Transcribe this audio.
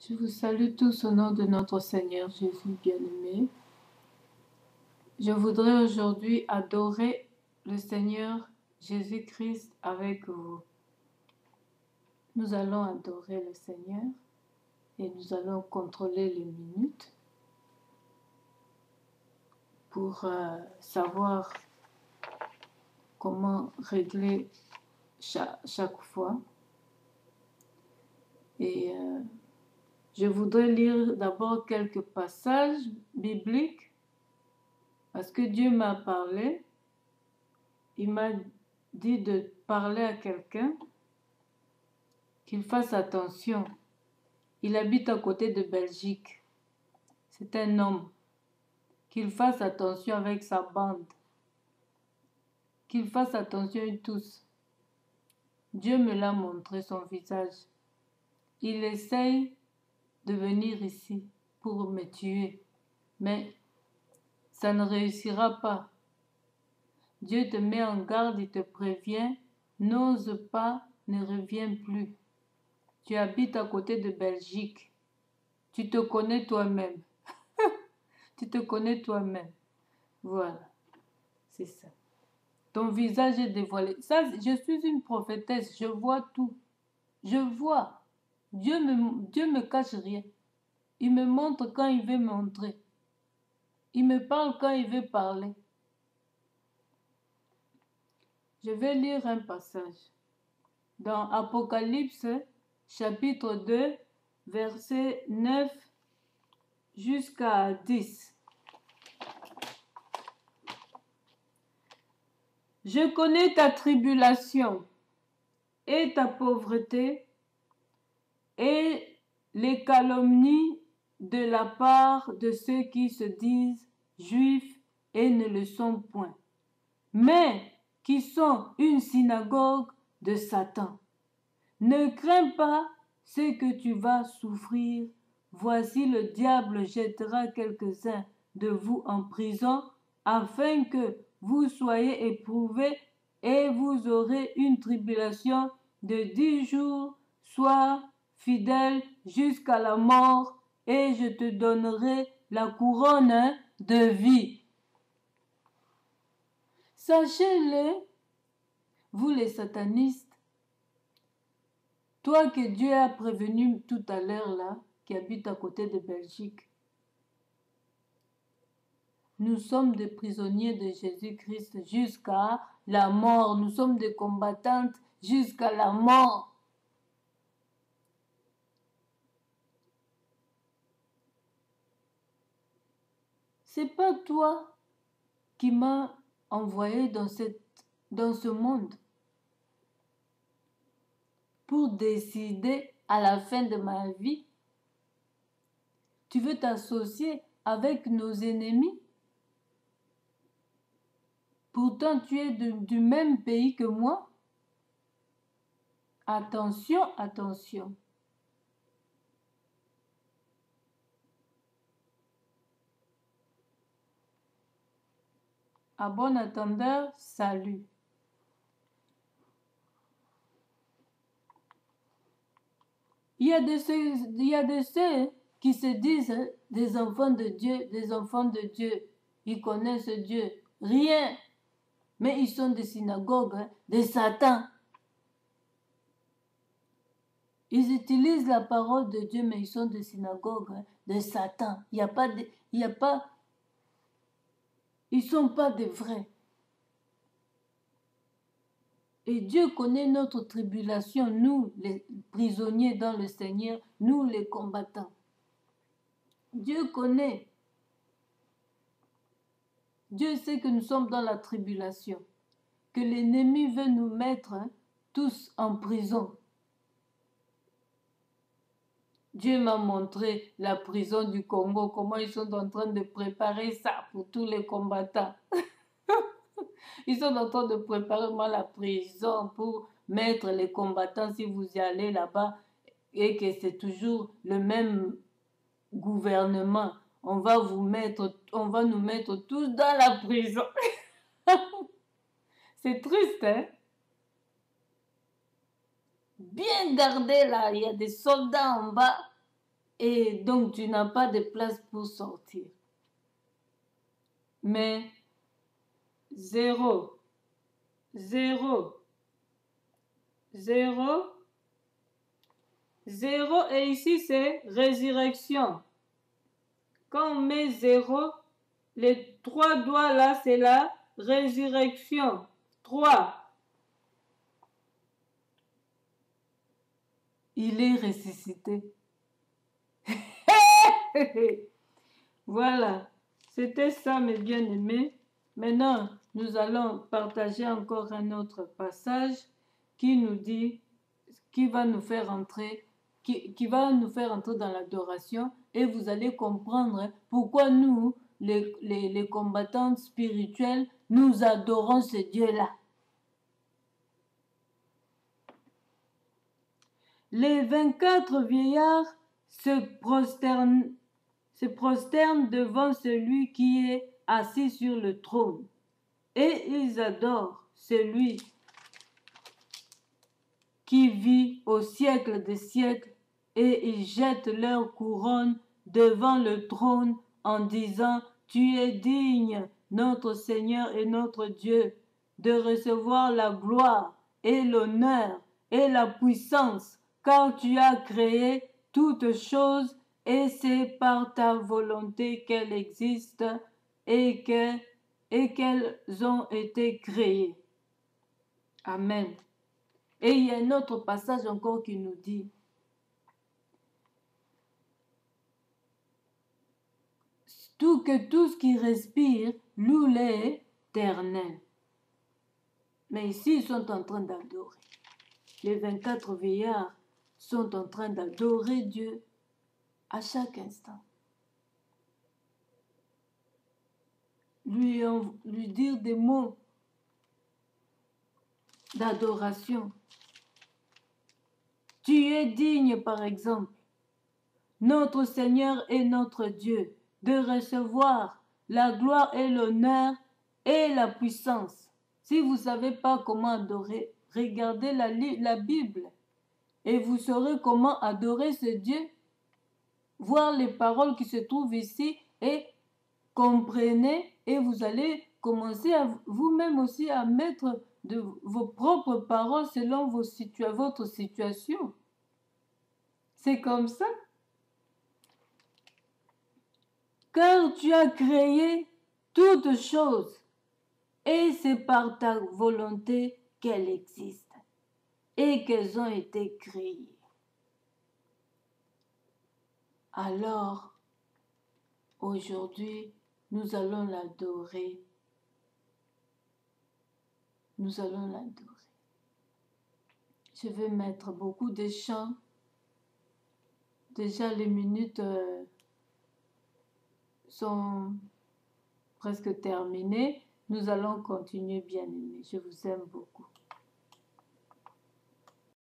Je vous salue tous au nom de notre Seigneur Jésus bien-aimé. Je voudrais aujourd'hui adorer le Seigneur Jésus-Christ avec vous. Nous allons adorer le Seigneur et nous allons contrôler les minutes pour savoir comment régler chaque fois. Et je voudrais lire d'abord quelques passages bibliques parce que Dieu m'a parlé. Il m'a dit de parler à quelqu'un qu'il fasse attention. Il habite à côté de Belgique. C'est un homme. Qu'il fasse attention avec sa bande. Qu'il fasse attention à tous. Dieu me l'a montré, son visage. Il essaye de venir ici pour me tuer. Mais ça ne réussira pas. Dieu te met en garde, il te prévient. N'ose pas, ne reviens plus. Tu habites à côté de Belgique. Tu te connais toi-même. Tu te connais toi-même. Voilà. C'est ça. Ton visage est dévoilé. Ça, je suis une prophétesse. Je vois tout. Je vois. Dieu me cache rien. Il me montre quand il veut montrer. Il me parle quand il veut parler. Je vais lire un passage. Dans Apocalypse, chapitre 2, verset 9 jusqu'à 10. Je connais ta tribulation et ta pauvreté et les calomnies de la part de ceux qui se disent juifs et ne le sont point, mais qui sont une synagogue de Satan. Ne crains pas ce que tu vas souffrir. Voici le diable jettera quelques-uns de vous en prison, afin que vous soyez éprouvés, et vous aurez une tribulation de 10 jours. Sois fidèle jusqu'à la mort, et je te donnerai la couronne de vie. Sachez-le, vous les satanistes, toi que Dieu a prévenu tout à l'heure là, qui habite à côté de Belgique, nous sommes des prisonniers de Jésus-Christ jusqu'à la mort. Nous sommes des combattantes jusqu'à la mort. C'est pas toi qui m'as envoyé dans ce monde pour décider à la fin de ma vie. Tu veux t'associer avec nos ennemis? Pourtant, tu es du même pays que moi. Attention, attention. À bon entendeur, salut. Il y a de ceux qui se disent des enfants de Dieu, des enfants de Dieu. Ils connaissent Dieu. Rien. Mais ils sont des synagogues, de Satan. Ils utilisent la parole de Dieu, mais ils sont des synagogues de Satan. Ils ne sont pas des vrais. Et Dieu connaît notre tribulation, nous les prisonniers dans le Seigneur, nous les combattants. Dieu connaît. Dieu sait que nous sommes dans la tribulation, que l'ennemi veut nous mettre tous en prison. Dieu m'a montré la prison du Congo, comment ils sont en train de préparer ça pour tous les combattants. Ils sont en train de préparer la prison pour mettre les combattants si vous y allez là-bas et que c'est toujours le même gouvernement. On va nous mettre tous dans la prison. C'est triste, hein? Bien gardé là, il y a des soldats en bas. et donc tu n'as pas de place pour sortir. Mais 0, 0, 0, 0 et ici c'est résurrection. Quand on met 0, les 3 doigts là c'est la résurrection. 3. Il est ressuscité. Voilà, c'était ça mes bien-aimés. Maintenant, nous allons partager encore un autre passage qui nous dit, qui va nous faire entrer dans l'adoration, et vous allez comprendre pourquoi nous, les combattants spirituels, nous adorons ce Dieu-là. Les 24 vieillards se prosternent devant celui qui est assis sur le trône, et ils adorent celui qui vit au siècle des siècles, et ils jettent leur couronne devant le trône en disant: Tu es digne, notre Seigneur et notre Dieu, de recevoir la gloire et l'honneur et la puissance, car tu as créé toutes choses, et c'est par ta volonté qu'elles existent et qu'elles ont été créées. Amen. Et il y a un autre passage encore qui nous dit: tout ce qui respire loue l'Éternel. Mais ici, ils sont en train d'adorer. Les 24 vieillards sont en train d'adorer Dieu à chaque instant. Lui dire des mots d'adoration. Tu es digne, par exemple, notre Seigneur et notre Dieu, de recevoir la gloire et l'honneur et la puissance. Si vous ne savez pas comment adorer, regardez la Bible et vous saurez comment adorer ce Dieu. Voir les paroles qui se trouvent ici et comprenez, et vous allez commencer à vous-même aussi à mettre de vos propres paroles selon votre situation. C'est comme ça. Car tu as créé toutes choses, et c'est par ta volonté qu'elles existent et qu'elles ont été créées. Alors, aujourd'hui, nous allons l'adorer. Nous allons l'adorer. Je vais mettre beaucoup de chants. Déjà, les minutes sont presque terminées. Nous allons continuer, bien-aimés. Je vous aime beaucoup.